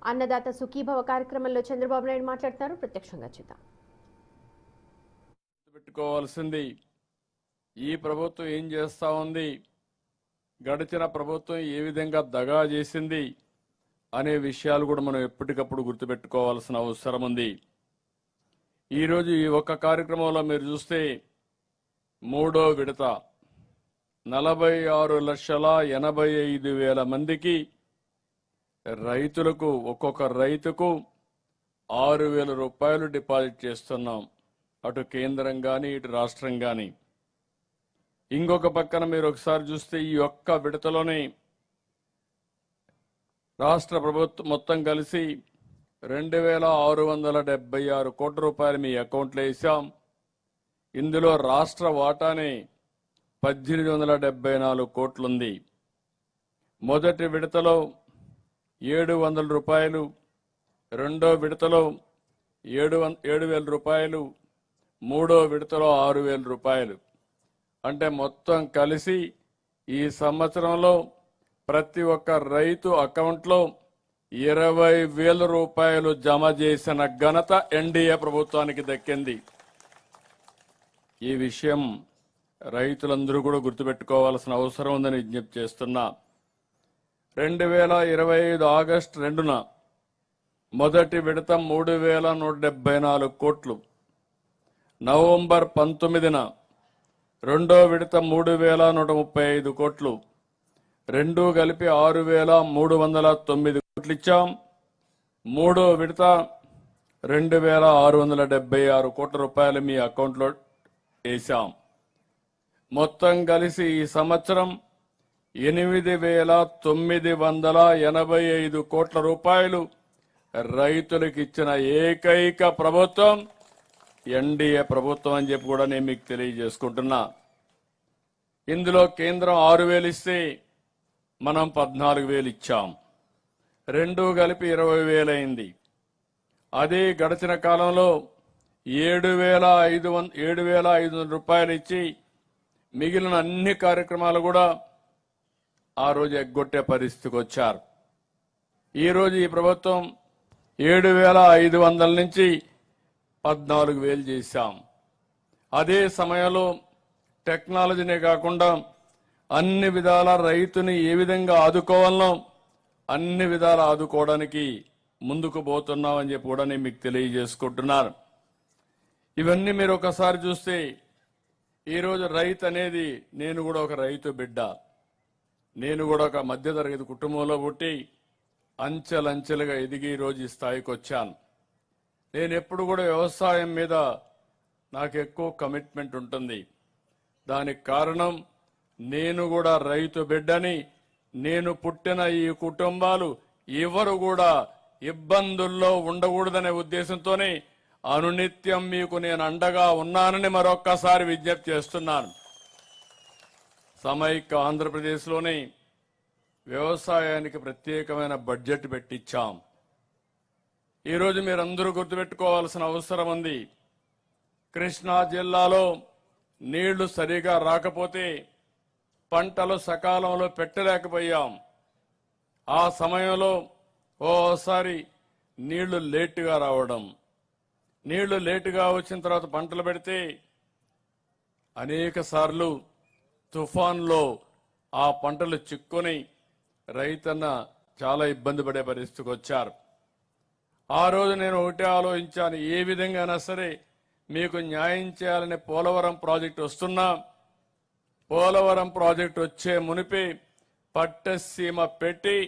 అన్నదాత సుఖీభవ కార్యక్రమంలో చంద్రబాబు నాయుడు మాట్లాడుతున్నారు. ప్రత్యక్షంగా చూద్దాం. పెట్టుకోవాల్సింది ఈ ప్రభుత్వం ఏం చేస్తా ఉంది, గడిచిన ప్రభుత్వం ఏ విధంగా దగా చేసింది అనే విషయాలు కూడా మనం ఎప్పటికప్పుడు గుర్తుపెట్టుకోవాల్సిన అవసరం ఉంది. ఈరోజు ఈ ఒక్క కార్యక్రమంలో మీరు చూస్తే మూడో విడత 46,85,000 మందికి రైతులకు ఒక్కొక్క రైతుకు 6,000 రూపాయలు డిపాజిట్ చేస్తున్నాం. అటు కేంద్రం కానీ ఇటు రాష్ట్రం కానీ. ఇంకొక పక్కన మీరు ఒకసారి చూస్తే ఈ ఒక్క విడతలోనే రాష్ట్ర ప్రభుత్వం మొత్తం కలిసి 2,676 కోట్ల రూపాయలు మీ అకౌంట్లో వేసాం. ఇందులో రాష్ట్ర వాటానే 1,874 కోట్లుంది. మొదటి విడతలో 700 రూపాయలు, రెండో విడతలో 7,000 రూపాయలు, మూడో విడతలో 6,000 రూపాయలు. అంటే మొత్తం కలిసి ఈ సంవత్సరంలో ప్రతి ఒక్క రైతు అకౌంట్లో 20,000 రూపాయలు జమ చేసిన ఘనత ఎన్డీఏ ప్రభుత్వానికి దక్కింది. ఈ విషయం రైతులందరూ కూడా గుర్తుపెట్టుకోవాల్సిన అవసరం ఉందని విజ్ఞప్తి చేస్తున్నా. 2025 ఆగస్టు 2న మొదటి విడత 3,174 కోట్లు, నవంబర్ 19న రెండో విడత 3,135 కోట్లు, రెండు కలిపి 6,309 కోట్లు ఇచ్చాం. మూడో విడత 2,676 కోట్ల రూపాయలు మీ అకౌంట్లో వేశాం. మొత్తం కలిసి ఈ సంవత్సరం 8,985 కోట్ల రూపాయలు రైతులకు ఇచ్చిన ఏకైక ప్రభుత్వం ఎన్డీఏ ప్రభుత్వం అని చెప్పి కూడా నేను మీకు తెలియజేసుకుంటున్నా. ఇందులో కేంద్రం 6,000 ఇస్తే మనం 14,000 ఇచ్చాం. రెండు కలిపి 20,000 అయింది. అదే గడిచిన కాలంలో 7,500 రూపాయలు ఇచ్చి మిగిలిన అన్ని కార్యక్రమాలు కూడా ఆ రోజు ఎగ్గొట్టే పరిస్థితికి వచ్చారు. ఈరోజు ఈ ప్రభుత్వం 7,500 నుంచి 14,000 చేశాం. అదే సమయంలో టెక్నాలజీనే కాకుండా అన్ని విధాల రైతుని ఏ విధంగా ఆదుకోవాలనో అన్ని విధాలు ఆదుకోవడానికి ముందుకు పోతున్నామని చెప్పి కూడా నేను మీకు తెలియజేసుకుంటున్నాను. ఇవన్నీ మీరు ఒకసారి చూస్తే ఈరోజు రైతు అనేది, నేను కూడా ఒక రైతు బిడ్డ, నేను కూడా ఒక మధ్యతరగతి కుటుంబంలో పుట్టి అంచెలంచెలుగా ఎదిగి ఈరోజు ఈ స్థాయికి వచ్చాను. నేను ఎప్పుడు కూడా వ్యవసాయం మీద నాకు ఎక్కువ కమిట్మెంట్ ఉంటుంది. దానికి కారణం నేను కూడా రైతు బిడ్డని. నేను పుట్టిన ఈ కుటుంబాలు ఎవరు కూడా ఇబ్బందుల్లో ఉండకూడదనే ఉద్దేశంతోనే అనునిత్యం మీకు నేను అండగా ఉన్నానని మరొక్కసారి విజ్ఞప్తి చేస్తున్నాను. సమైక్య ఆంధ్రప్రదేశ్లోని వ్యవసాయానికి ప్రత్యేకమైన బడ్జెట్ పెట్టించాం. ఈరోజు మీరందరూ గుర్తుపెట్టుకోవాల్సిన అవసరం ఉంది. కృష్ణా జిల్లాలో నీళ్లు సరిగా రాకపోతే పంటలు సకాలంలో పెట్టలేకపోయాం. ఆ సమయంలో ఓసారి నీళ్లు లేటుగా రావడం, నీళ్లు లేటుగా వచ్చిన తర్వాత పంటలు పెడితే అనేక సార్లు తుఫాన్లో ఆ పంటలు చిక్కుని రైతన్న చాలా ఇబ్బంది పడే పరిస్థితికి వచ్చారు. ఆ రోజు నేను ఒకటే ఆలోచించాను, ఏ విధంగా అయినా సరే మీకు న్యాయం చేయాలనే పోలవరం ప్రాజెక్టు వస్తున్నా, పోలవరం ప్రాజెక్టు వచ్చే మునిపే పట్టసీమ పెట్టి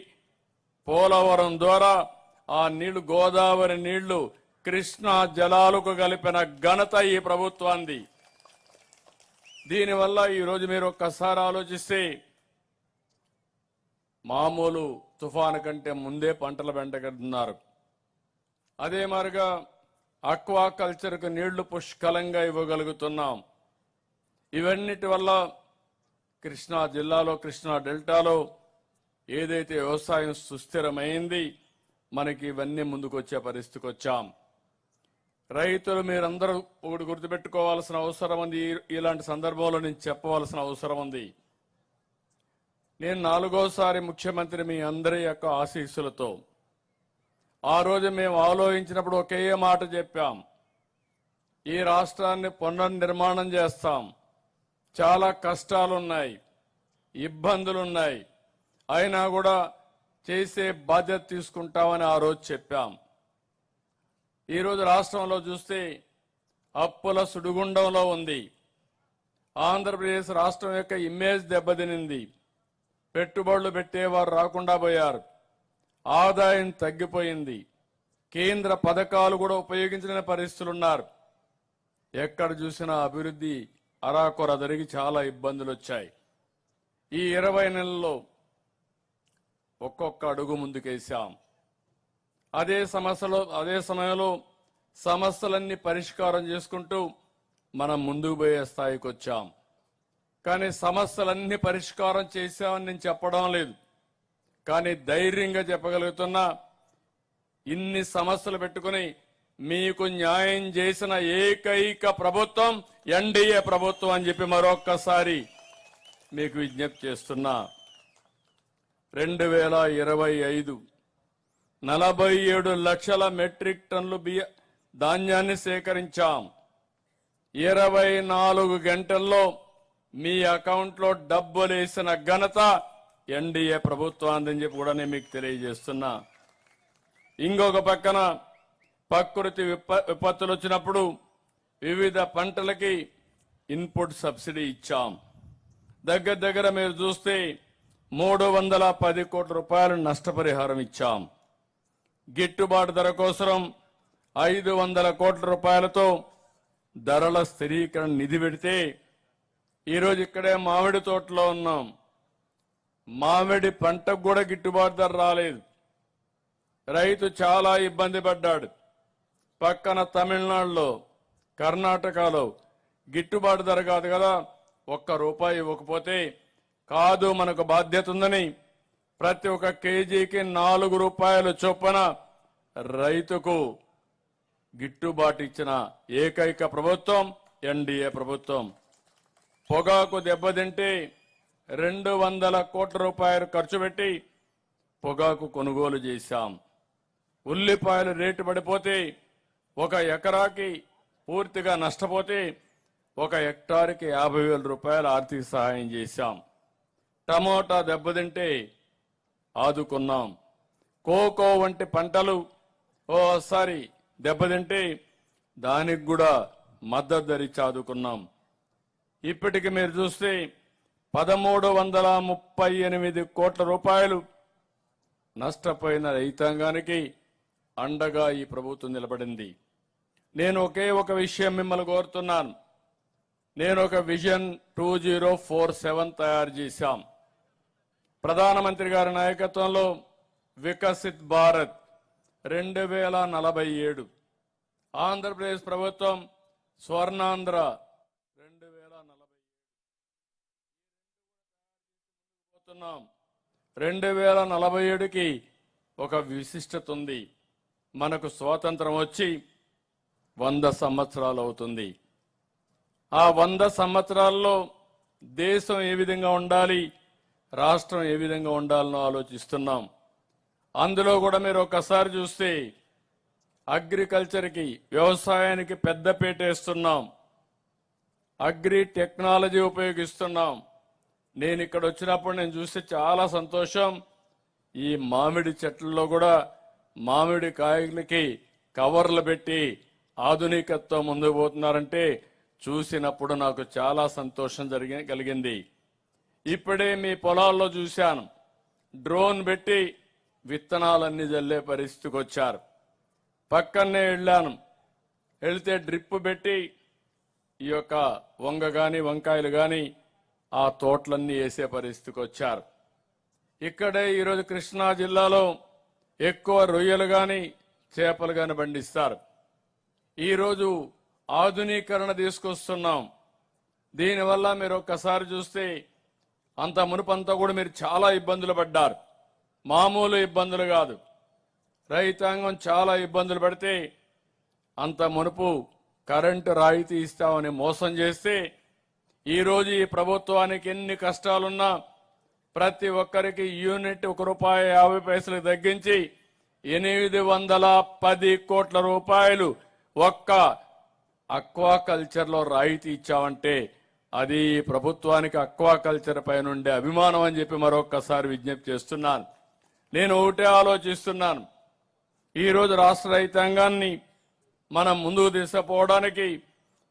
పోలవరం ద్వారా ఆ నీళ్లు, గోదావరి నీళ్లు కృష్ణా జలాలకు కలిపిన ఘనత ఈ ప్రభుత్వాన్ని. దీనివల్ల ఈరోజు మీరు ఒక్కసారి ఆలోచిస్తే మామూలు తుఫాను కంటే ముందే పంటలు వెంటగడుతున్నారు. అదే మాదిరిగా అక్వాకల్చర్కు నీళ్లు పుష్కలంగా ఇవ్వగలుగుతున్నాం. ఇవన్నిటి వల్ల కృష్ణా జిల్లాలో, కృష్ణా డెల్టాలో ఏదైతే వ్యవసాయం సుస్థిరమైంది, మనకి ఇవన్నీ ముందుకొచ్చే పరిస్థితికి వచ్చాం. రైతులు మీరందరూ ఒకటి గుర్తుపెట్టుకోవాల్సిన అవసరం ఉంది. ఇలాంటి సందర్భంలో నేను చెప్పవలసిన అవసరం ఉంది. నేను 4వ సారి ముఖ్యమంత్రి మీ అందరి యొక్క ఆశీస్సులతో ఆ రోజు మేము ఆలోచించినప్పుడు ఒకే మాట చెప్పాం, ఈ రాష్ట్రాన్ని పునర్నిర్మాణం చేస్తాం. చాలా కష్టాలున్నాయి, ఇబ్బందులున్నాయి, అయినా కూడా చేసే బాధ్యత తీసుకుంటామని ఆ రోజు చెప్పాం. ఈరోజు రాష్ట్రంలో చూస్తే అప్పుల సుడిగుండంలో ఉంది. ఆంధ్రప్రదేశ్ రాష్ట్రం యొక్క ఇమేజ్ దెబ్బతినింది. పెట్టుబడులు పెట్టేవారు రాకుండా పోయారు. ఆదాయం తగ్గిపోయింది. కేంద్ర పథకాలు కూడా ఉపయోగించలేని పరిస్థితులున్నారు. ఎక్కడ చూసినా అభివృద్ధి అరాకొర జరిగి చాలా ఇబ్బందులు వచ్చాయి. ఈ 20 నెలల్లో ఒక్కొక్క అడుగు ముందుకేశాం. అదే సమయంలో సమస్యలన్నీ పరిష్కారం చేసుకుంటూ మనం ముందుకు పోయే స్థాయికి వచ్చాం. కానీ సమస్యలన్నీ పరిష్కారం చేశామని నేను చెప్పడం లేదు. కానీ ధైర్యంగా చెప్పగలుగుతున్నా, ఇన్ని సమస్యలు పెట్టుకుని మీకు న్యాయం చేసిన ఏకైక ప్రభుత్వం ఎన్డీఏ ప్రభుత్వం అని చెప్పి మరొక్కసారి మీకు విజ్ఞప్తి చేస్తున్నా. 2025 47 లక్షల మెట్రిక్ టన్నులు ధాన్యాన్ని సేకరించాం. 24 గంటల్లో మీ అకౌంట్లో డబ్బులేసిన ఘనత ఎన్డీఏ ప్రభుత్వాన్ని చెప్పి కూడా నేను మీకు తెలియజేస్తున్నా. ఇంకొక పక్కన ప్రకృతి విపత్తులు వచ్చినప్పుడు వివిధ పంటలకి ఇన్పుట్ సబ్సిడీ ఇచ్చాం. దగ్గర మీరు చూస్తే 310 కోట్ల రూపాయలు నష్టపరిహారం ఇచ్చాం. గిట్టుబాటు ధర కోసం 500 కోట్ల రూపాయలతో ధరల స్థిరీకరణ నిధి పెడితే ఈరోజు ఇక్కడే మామిడి తోటలో ఉన్నాం. మామిడి పంటకు కూడా గిట్టుబాటు ధర రాలేదు. రైతు చాలా ఇబ్బంది పడ్డాడు. పక్కన తమిళనాడులో, కర్ణాటకలో గిట్టుబాటు ధర కాదు కదా, ₹1 ఇవ్వకపోతే కాదు, మనకు బాధ్యత ఉందని ప్రతి ఒక్క కేజీకి ₹4 చొప్పున రైతుకు గిట్టుబాటు ఇచ్చిన ఏకైక ప్రభుత్వం ఎన్డీఏ ప్రభుత్వం. పొగాకు దెబ్బతింటే 200 కోట్ల రూపాయలు ఖర్చు పెట్టి పొగాకు కొనుగోలు చేశాం. ఉల్లిపాయలు రేటు పడిపోతే 1 ఎకరాకి పూర్తిగా నష్టపోతే 1 హెక్టార్కి 50,000 రూపాయలు ఆర్థిక సహాయం చేశాం. టమోటా దెబ్బతింటే ఆదుకున్నాం. కోకో వంటి పంటలు ఓసారి దెబ్బతింటే దానికి కూడా మద్దతు ధర ఇచ్చి ఆదుకున్నాం. ఇప్పటికి మీరు చూస్తే 1338 కోట్ల రూపాయలు నష్టపోయిన రైతాంగానికి అండగా ఈ ప్రభుత్వం నిలబడింది. నేను ఒకే ఒక విషయం మిమ్మల్ని కోరుతున్నాను. నేను ఒక విజన్ 2047 తయారు చేశాం. ప్రధానమంత్రి గారి నాయకత్వంలో వికసిత్ భారత్ 2047, ఆంధ్రప్రదేశ్ ప్రభుత్వం స్వర్ణాంధ్ర 2047. 2047కి ఒక విశిష్టత ఉంది. మనకు స్వాతంత్రం వచ్చి 100 సంవత్సరాలు అవుతుంది. ఆ 100 సంవత్సరాల్లో దేశం ఏ విధంగా ఉండాలి, రాష్ట్రం ఏ విధంగా ఉండాలనో ఆలోచిస్తున్నాం. అందులో కూడా మీరు ఒక్కసారి చూస్తే అగ్రికల్చర్కి, వ్యవసాయానికి పెద్దపీట వేస్తున్నాం. అగ్రి టెక్నాలజీ ఉపయోగిస్తున్నాం. నేను ఇక్కడ వచ్చినప్పుడు నేను చూస్తే చాలా సంతోషం. ఈ మామిడి చెట్లలో కూడా మామిడి కాయలకి కవర్లు పెట్టి ఆధునికతతో ముందుకు పోతున్నారంటే చూసినప్పుడు నాకు చాలా సంతోషం కలిగింది. ఇప్పుడే మీ పొలాల్లో చూశాను, డ్రోన్ పెట్టి విత్తనాలన్నీ జల్లే పరిస్థితికి వచ్చారు. పక్కనే వెళ్ళాను, వెళితే డ్రిప్ పెట్టి ఈ యొక్క వంగ గాని వంకాయలు గాని ఆ తోటలన్నీ వేసే పరిస్థితికి వచ్చారు. ఇక్కడే ఈరోజు కృష్ణా జిల్లాలో ఎక్కువ రొయ్యలు గాని చేపలు గాని పండిస్తారు. ఈరోజు ఆధునీకరణ తీసుకొస్తున్నాం. దీనివల్ల మీరు ఒక్కసారి చూస్తే అంత మునుపంతా కూడా మీరు చాలా ఇబ్బందులు పడ్డారు. మామూలు ఇబ్బందులు కాదు, రైతాంగం చాలా ఇబ్బందులు పడితే అంత మునుపు కరెంటు రాయితీ ఇస్తామని మోసం చేస్తే ఈరోజు ఈ ప్రభుత్వానికి ఎన్ని కష్టాలున్నా ప్రతి ఒక్కరికి యూనిట్ ₹1.50 తగ్గించి 810 కోట్ల రూపాయలు ఒక్క అక్వాకల్చర్లో రాయితీ ఇచ్చామంటే అది ఈ ప్రభుత్వానికి అక్వాకల్చర్ పైన ఉండే అభిమానం అని చెప్పి మరొక్కసారి విజ్ఞప్తి చేస్తున్నాను. నేను ఒకటే ఆలోచిస్తున్నాను, ఈరోజు రాష్ట్ర రైతాంగాన్ని మనం ముందుకు తీసుకుపోవడానికి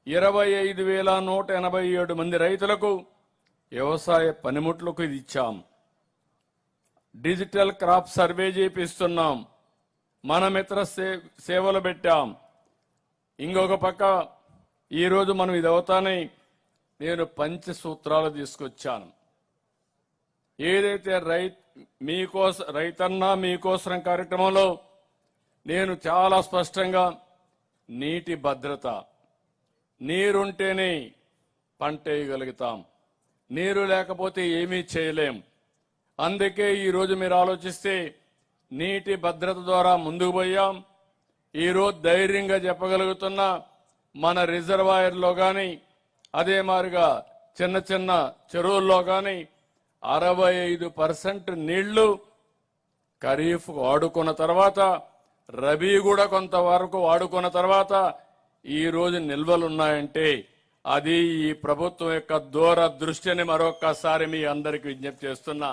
25,187 మంది రైతులకు వ్యవసాయ పనిముట్లకు ఇది ఇచ్చాం. డిజిటల్ క్రాప్ సర్వే చేపిస్తున్నాం. మన మిత్ర సేవలు పెట్టాం. ఇంకొక పక్క ఈరోజు మనం ఇది అవుతానే నేను పంచసూత్రాలు తీసుకొచ్చాను. ఏదైతే రైతన్న మీకోసం కార్యక్రమంలో నేను చాలా స్పష్టంగా నీటి భద్రత, నీరుంటేనే పంట వేయగలుగుతాం, నీరు లేకపోతే ఏమీ చేయలేం. అందుకే ఈరోజు మీరు ఆలోచిస్తే నీటి భద్రత ద్వారా ముందుకు పోయాం. ఈరోజు ధైర్యంగా చెప్పగలుగుతున్న మన రిజర్వాయర్లో కానీ అదే మాదిరిగా చిన్న చిన్న చెరువుల్లో కానీ 65% నీళ్లు ఖరీఫ్ వాడుకున్న తర్వాత, రబీ కూడా కొంతవరకు వాడుకున్న తర్వాత ఈ రోజు నిల్వలున్నాయంటే అది ఈ ప్రభుత్వం యొక్క దూరదృష్టిని మరొక్కసారి మీ అందరికి విజ్ఞప్తి చేస్తున్నా.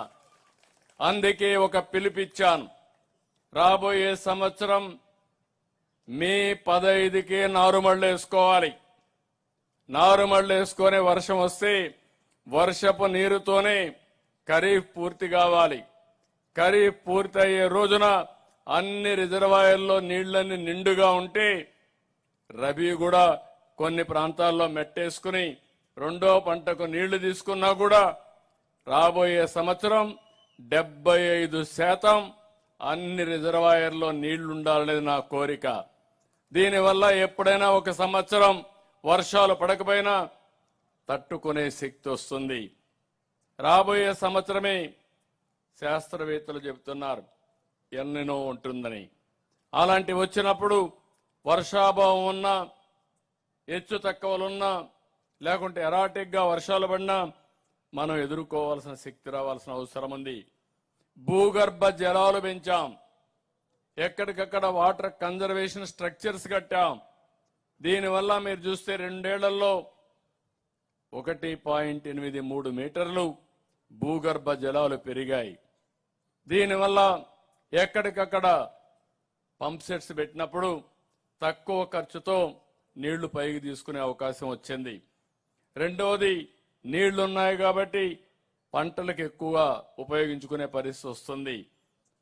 అందుకే ఒక పిలుపిచ్చాను. రాబోయే సంవత్సరం మే 15కే నారుమళ్ళు వేసుకోవాలి. నారుమళ్ళు వేసుకొని వర్షం వస్తే వర్షపు నీరుతోనే ఖరీఫ్ పూర్తి కావాలి. ఖరీఫ్ పూర్తి అయ్యే రోజున అన్ని రిజర్వాయర్లో నీళ్లన్నీ నిండుగా ఉంటే రబీ కూడా కొన్ని ప్రాంతాల్లో మెట్టేసుకుని రెండో పంటకు నీళ్లు తీసుకున్నా కూడా రాబోయే సంవత్సరం 75% అన్ని రిజర్వాయర్లో నీళ్లుండాలనేది నా కోరిక. దీనివల్ల ఎప్పుడైనా ఒక సంవత్సరం వర్షాలు పడకపోయినా తట్టుకునే శక్తి వస్తుంది. రాబోయే సంవత్సరమే శాస్త్రవేత్తలు చెబుతున్నారు ఎన్నెన్నో ఉంటుందని. అలాంటి వచ్చినప్పుడు వర్షాభావం ఉన్నా, హెచ్చు తక్కువలున్నా, లేకుంటే ఎరాటిక్గా వర్షాలు పడినా మనం ఎదుర్కోవాల్సిన శక్తి రావాల్సిన అవసరం ఉంది. భూగర్భ జలాలు పెంచాం. ఎక్కడికక్కడ వాటర్ కన్జర్వేషన్ స్ట్రక్చర్స్ కట్టాం. దీనివల్ల మీరు చూస్తే 2 ఏళ్లలో 1.83 మీటర్లు భూగర్భ జలాలు పెరిగాయి. దీనివల్ల ఎక్కడికక్కడ పంప్ సెట్స్ పెట్టినప్పుడు తక్కువ ఖర్చుతో నీళ్లు పైకి తీసుకునే అవకాశం వచ్చింది. రెండవది, నీళ్లున్నాయి కాబట్టి పంటలకు ఎక్కువగా ఉపయోగించుకునే పరిస్థితి వస్తుంది.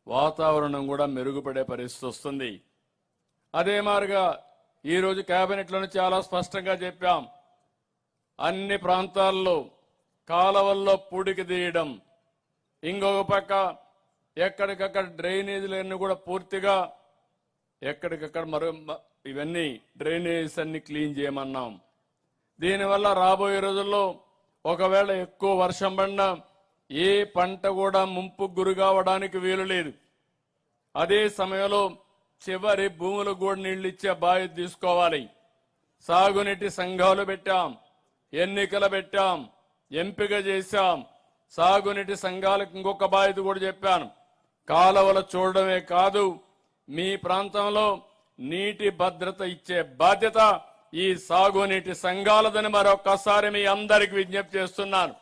వాతావరణం కూడా మెరుగుపడే పరిస్థితి వస్తుంది. అదే మాదిరిగా ఈరోజు కేబినెట్లోనే చాలా స్పష్టంగా చెప్పాం, అన్ని ప్రాంతాల్లో కాలవల్లో పూడికి తీయడం, ఇంకొక పక్క ఎక్కడికక్కడ డ్రైనేజీలన్నీ కూడా పూర్తిగా ఎక్కడికక్కడ ఇవన్నీ డ్రైనేజెస్ అన్ని క్లీన్ చేయమన్నాం. దీనివల్ల రాబోయే రోజుల్లో ఒకవేళ ఎక్కువ వర్షం పడినా ఏ పంట కూడా ముంపు గురి కావడానికి వీలు లేదు. అదే సమయంలో చివరి భూములకు కూడా నీళ్లు ఇచ్చే బాధ్యత తీసుకోవాలి. సాగునీటి సంఘాలు పెట్టాం, ఎన్నికలు పెట్టాం, ఎంపిక చేశాం. సాగునీటి సంఘాలకు ఇంకొక బాధ్యత కూడా చెప్పాను. కాలువలు చూడడమే కాదు, మీ ప్రాంతంలో నీటి భద్రత ఇచ్చే బాధ్యత ఈ సాగునీటి సంఘాలదని మరొక్కసారి మీ అందరికి విజ్ఞప్తి చేస్తున్నాను.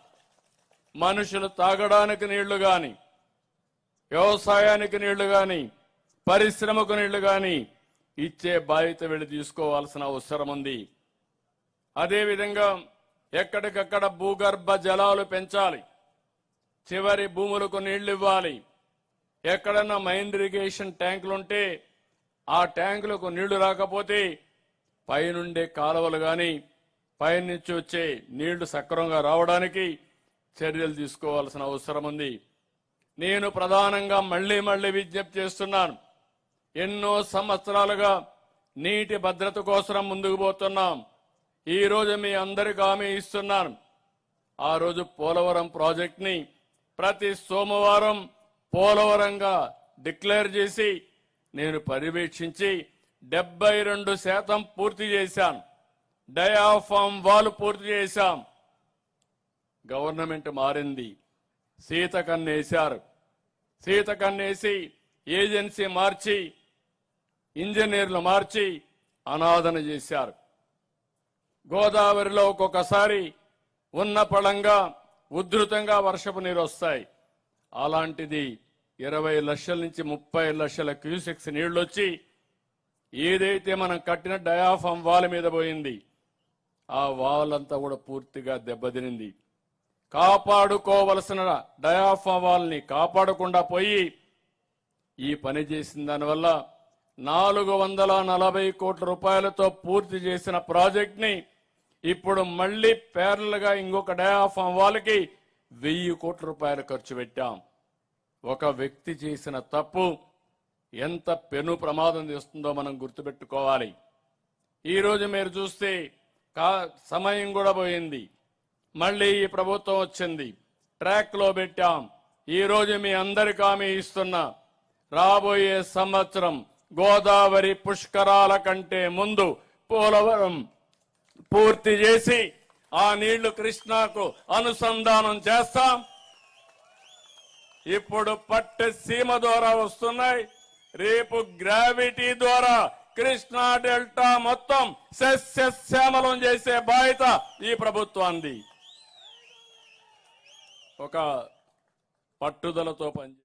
మనుషులు తాగడానికి నీళ్లు గాని, వ్యవసాయానికి నీళ్లు గాని, పరిశ్రమకు నీళ్లు గాని ఇచ్చే బాధ్యత వీళ్ళు తీసుకోవాల్సిన అవసరం ఉంది. అదేవిధంగా ఎక్కడికక్కడ భూగర్భ జలాలు పెంచాలి. చివరి భూములకు నీళ్లు ఇవ్వాలి. ఎక్కడన్నా మైన్ ఇరిగేషన్ ట్యాంకులుంటే ఆ ట్యాంకులకు నీళ్లు రాకపోతే పైనుండే కాలువలు గాని, పైనుంచి వచ్చే నీళ్లు సక్రమంగా రావడానికి చర్యలు తీసుకోవాల్సిన అవసరం ఉంది. నేను ప్రధానంగా మళ్లీ విజ్ఞప్తి చేస్తున్నాను. ఎన్నో సంవత్సరాలుగా నీటి భద్రత కోసం ముందుకు పోతున్నాం. ఈ రోజు మీ అందరికీ హామీ ఇస్తున్నాను. ఆ రోజు పోలవరం ప్రాజెక్ట్ ని ప్రతి సోమవారం పోలవరంగా డిక్లేర్ చేసి నేను పర్యవేక్షించి 72% పూర్తి చేశాను. డయాఫామ్ వాల్ పూర్తి చేశాం. గవర్నమెంట్ మారింది, సీతకన్నేశారు. సీతకన్నేసి ఏజెన్సీ మార్చి ఇంజనీర్లు మార్చి అనాథన చేశారు. గోదావరిలో ఒక్కొక్కసారి ఉన్న పళంగా ఉధృతంగా వర్షపు నీరు వస్తాయి. అలాంటిది 20 లక్షల నుంచి 30 లక్షల క్యూసెక్స్ నీళ్లు వచ్చి ఏదైతే మనం కట్టిన డయాఫామ్ వాల్ మీద పోయింది, ఆ వాల్ అంతా కూడా పూర్తిగా దెబ్బతినింది. కాపాడుకోవలసిన డయాఫామ్ వాల్ ని కాపాడకుండా పోయి ఈ పని చేసిన దానివల్ల 440 కోట్ల రూపాయలతో పూర్తి చేసిన ప్రాజెక్ట్ ని ఇప్పుడు మళ్లీ ప్యారల్ గా ఇంకొక డయాఫామ్ వాల్కి 1000 కోట్ల రూపాయలు ఖర్చు పెట్టాం. ఒక వ్యక్తి చేసిన తప్పు ఎంత పెను ప్రమాదం తెస్తుందో మనం గుర్తుపెట్టుకోవాలి. ఈ రోజు మీరు చూస్తే సమయం కూడా పోయింది. మళ్ళీ ఈ ప్రభుత్వం వచ్చింది, ట్రాక్ లో పెట్టాం. ఈ రోజు మీ అందరికీ హామీ ఇస్తున్నా, రాబోయే సంవత్సరం గోదావరి పుష్కరాల కంటే ముందు పోలవరం పూర్తి చేసి ఆ నీళ్లు కృష్ణాకు అనుసంధానం చేస్తాం. ఇప్పుడు పట్టసీమ ద్వారా వస్తున్నాయి, రేపు గ్రావిటీ ద్వారా కృష్ణా డెల్టా మొత్తం సస్యశ్యామలం చేసే బాధ్యత ఈ ప్రభుత్వాన్ని. ఒక పట్టుదలతో పనిచేయాలి.